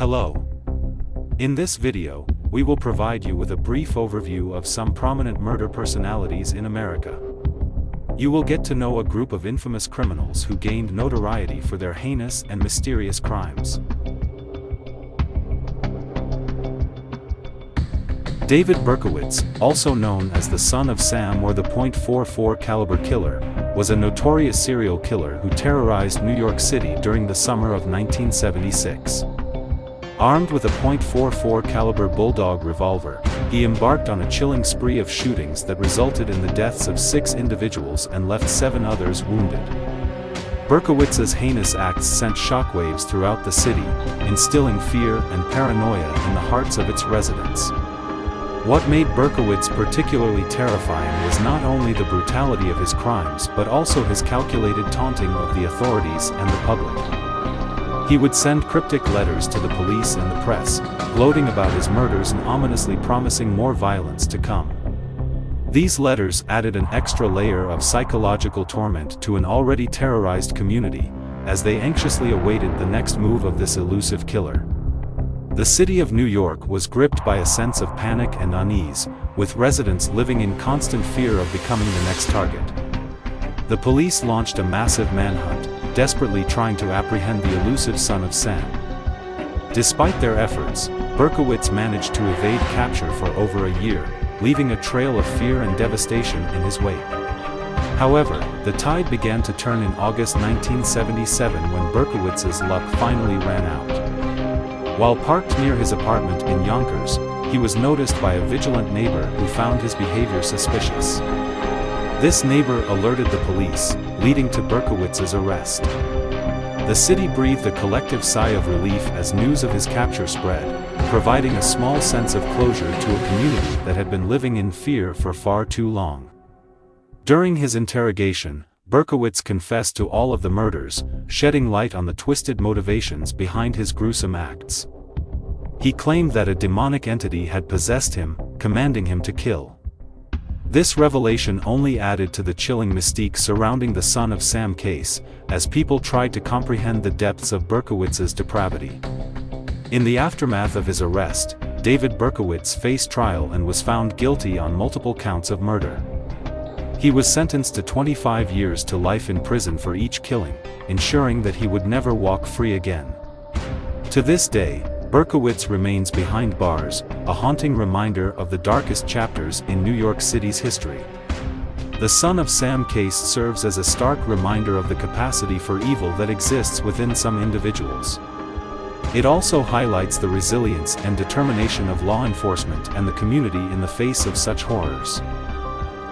Hello. In this video, we will provide you with a brief overview of some prominent murder personalities in America. You will get to know a group of infamous criminals who gained notoriety for their heinous and mysterious crimes. David Berkowitz, also known as the Son of Sam or the .44 caliber killer, was a notorious serial killer who terrorized New York City during the summer of 1976. Armed with a .44 caliber bulldog revolver, he embarked on a chilling spree of shootings that resulted in the deaths of 6 individuals and left 7 others wounded. Berkowitz's heinous acts sent shockwaves throughout the city, instilling fear and paranoia in the hearts of its residents. What made Berkowitz particularly terrifying was not only the brutality of his crimes but also his calculated taunting of the authorities and the public. He would send cryptic letters to the police and the press, gloating about his murders and ominously promising more violence to come. These letters added an extra layer of psychological torment to an already terrorized community, as they anxiously awaited the next move of this elusive killer. The city of New York was gripped by a sense of panic and unease, with residents living in constant fear of becoming the next target. The police launched a massive manhunt, desperately trying to apprehend the elusive Son of Sam. Despite their efforts, Berkowitz managed to evade capture for over a year, leaving a trail of fear and devastation in his wake. However, the tide began to turn in August 1977 when Berkowitz's luck finally ran out. While parked near his apartment in Yonkers, he was noticed by a vigilant neighbor who found his behavior suspicious. This neighbor alerted the police, leading to Berkowitz's arrest. The city breathed a collective sigh of relief as news of his capture spread, providing a small sense of closure to a community that had been living in fear for far too long. During his interrogation, Berkowitz confessed to all of the murders, shedding light on the twisted motivations behind his gruesome acts. He claimed that a demonic entity had possessed him, commanding him to kill. This revelation only added to the chilling mystique surrounding the Son of Sam case, as people tried to comprehend the depths of Berkowitz's depravity. In the aftermath of his arrest, David Berkowitz faced trial and was found guilty on multiple counts of murder. He was sentenced to 25 years to life in prison for each killing, ensuring that he would never walk free again. To this day, Berkowitz remains behind bars, a haunting reminder of the darkest chapters in New York City's history. The Son of Sam case serves as a stark reminder of the capacity for evil that exists within some individuals. It also highlights the resilience and determination of law enforcement and the community in the face of such horrors.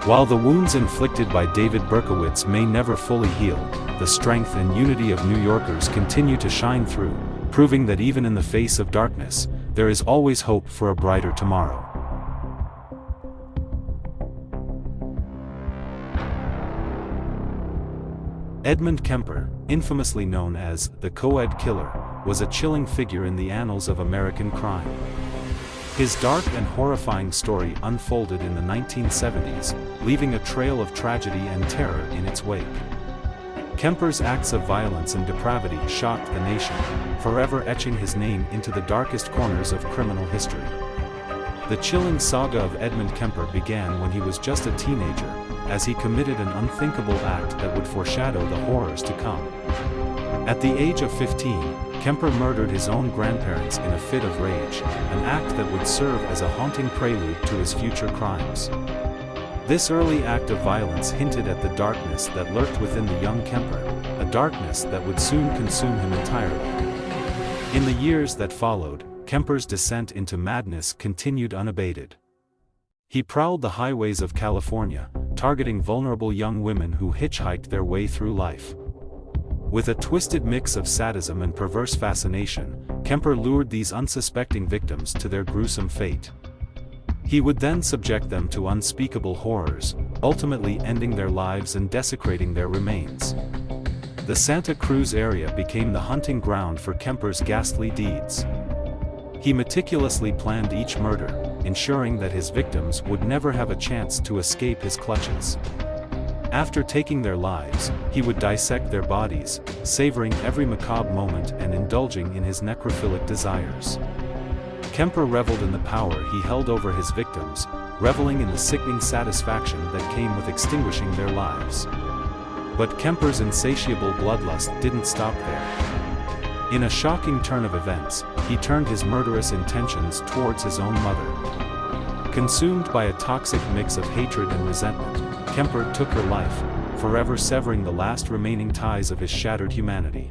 While the wounds inflicted by David Berkowitz may never fully heal, the strength and unity of New Yorkers continue to shine through, proving that even in the face of darkness, there is always hope for a brighter tomorrow. Edmund Kemper, infamously known as the Co-Ed Killer, was a chilling figure in the annals of American crime. His dark and horrifying story unfolded in the 1970s, leaving a trail of tragedy and terror in its wake. Kemper's acts of violence and depravity shocked the nation, forever etching his name into the darkest corners of criminal history. The chilling saga of Edmund Kemper began when he was just a teenager, as he committed an unthinkable act that would foreshadow the horrors to come. At the age of 15, Kemper murdered his own grandparents in a fit of rage, an act that would serve as a haunting prelude to his future crimes. This early act of violence hinted at the darkness that lurked within the young Kemper, a darkness that would soon consume him entirely. In the years that followed, Kemper's descent into madness continued unabated. He prowled the highways of California, targeting vulnerable young women who hitchhiked their way through life. With a twisted mix of sadism and perverse fascination, Kemper lured these unsuspecting victims to their gruesome fate. He would then subject them to unspeakable horrors, ultimately ending their lives and desecrating their remains. The Santa Cruz area became the hunting ground for Kemper's ghastly deeds. He meticulously planned each murder, ensuring that his victims would never have a chance to escape his clutches. After taking their lives, he would dissect their bodies, savoring every macabre moment and indulging in his necrophilic desires. Kemper reveled in the power he held over his victims, reveling in the sickening satisfaction that came with extinguishing their lives. But Kemper's insatiable bloodlust didn't stop there. In a shocking turn of events, he turned his murderous intentions towards his own mother. Consumed by a toxic mix of hatred and resentment, Kemper took her life, forever severing the last remaining ties of his shattered humanity.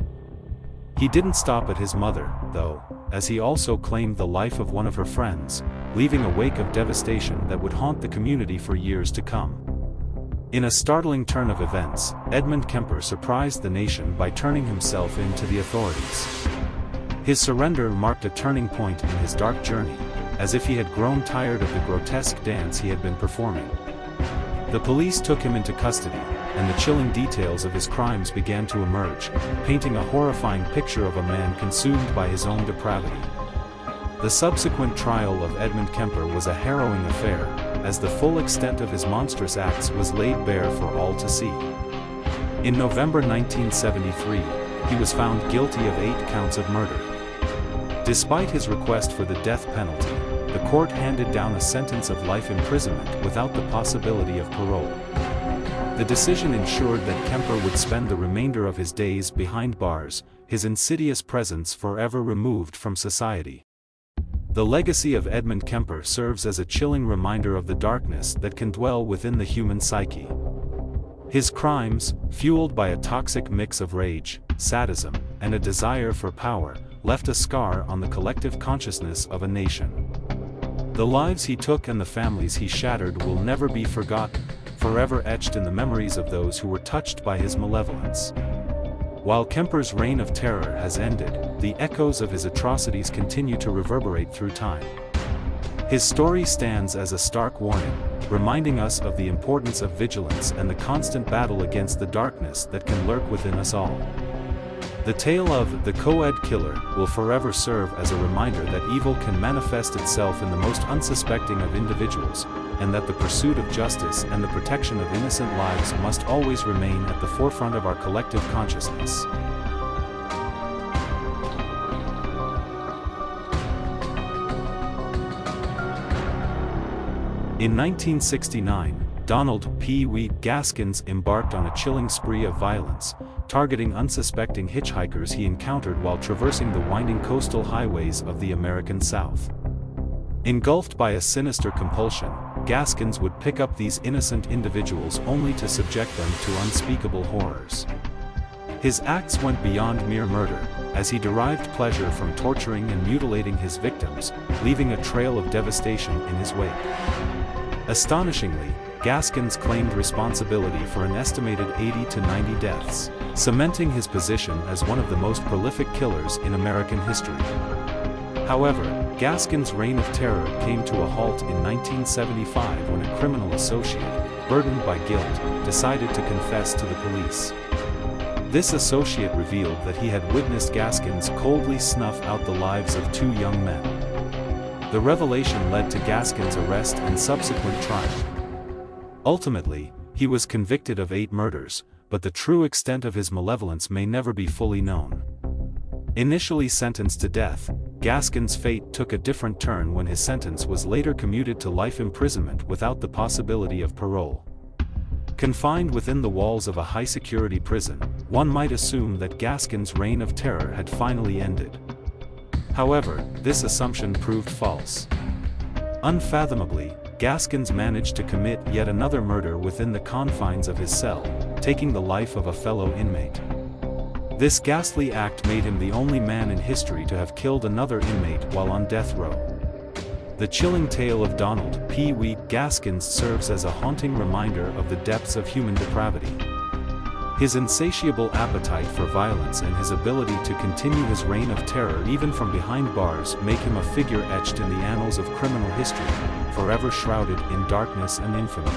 He didn't stop at his mother, though, as he also claimed the life of one of her friends, leaving a wake of devastation that would haunt the community for years to come. In a startling turn of events, Edmund Kemper surprised the nation by turning himself in to the authorities. His surrender marked a turning point in his dark journey, as if he had grown tired of the grotesque dance he had been performing. The police took him into custody, and the chilling details of his crimes began to emerge, painting a horrifying picture of a man consumed by his own depravity. The subsequent trial of Edmund Kemper was a harrowing affair, as the full extent of his monstrous acts was laid bare for all to see. In November 1973, he was found guilty of 8 counts of murder. Despite his request for the death penalty, the court handed down a sentence of life imprisonment without the possibility of parole. The decision ensured that Kemper would spend the remainder of his days behind bars, his insidious presence forever removed from society. The legacy of Edmund Kemper serves as a chilling reminder of the darkness that can dwell within the human psyche. His crimes, fueled by a toxic mix of rage, sadism, and a desire for power, left a scar on the collective consciousness of a nation. The lives he took and the families he shattered will never be forgotten, forever etched in the memories of those who were touched by his malevolence. While Kemper's reign of terror has ended, the echoes of his atrocities continue to reverberate through time. His story stands as a stark warning, reminding us of the importance of vigilance and the constant battle against the darkness that can lurk within us all. The tale of the co-ed killer will forever serve as a reminder that evil can manifest itself in the most unsuspecting of individuals, and that the pursuit of justice and the protection of innocent lives must always remain at the forefront of our collective consciousness. In 1969, Donald P. Wee Gaskins embarked on a chilling spree of violence, targeting unsuspecting hitchhikers he encountered while traversing the winding coastal highways of the American South. Engulfed by a sinister compulsion, Gaskins would pick up these innocent individuals only to subject them to unspeakable horrors. His acts went beyond mere murder, as he derived pleasure from torturing and mutilating his victims, leaving a trail of devastation in his wake. Astonishingly, Gaskins claimed responsibility for an estimated 80 to 90 deaths, cementing his position as one of the most prolific killers in American history. However, Gaskins' reign of terror came to a halt in 1975 when a criminal associate, burdened by guilt, decided to confess to the police. This associate revealed that he had witnessed Gaskins coldly snuff out the lives of 2 young men. The revelation led to Gaskins' arrest and subsequent trial. Ultimately, he was convicted of 8 murders, but the true extent of his malevolence may never be fully known. Initially sentenced to death, Gaskins' fate took a different turn when his sentence was later commuted to life imprisonment without the possibility of parole. Confined within the walls of a high-security prison, one might assume that Gaskins' reign of terror had finally ended. However, this assumption proved false. Unfathomably, Gaskins managed to commit yet another murder within the confines of his cell, taking the life of a fellow inmate. This ghastly act made him the only man in history to have killed another inmate while on death row. The chilling tale of Donald P. Wee Gaskins serves as a haunting reminder of the depths of human depravity. His insatiable appetite for violence and his ability to continue his reign of terror even from behind bars make him a figure etched in the annals of criminal history, forever shrouded in darkness and infamy.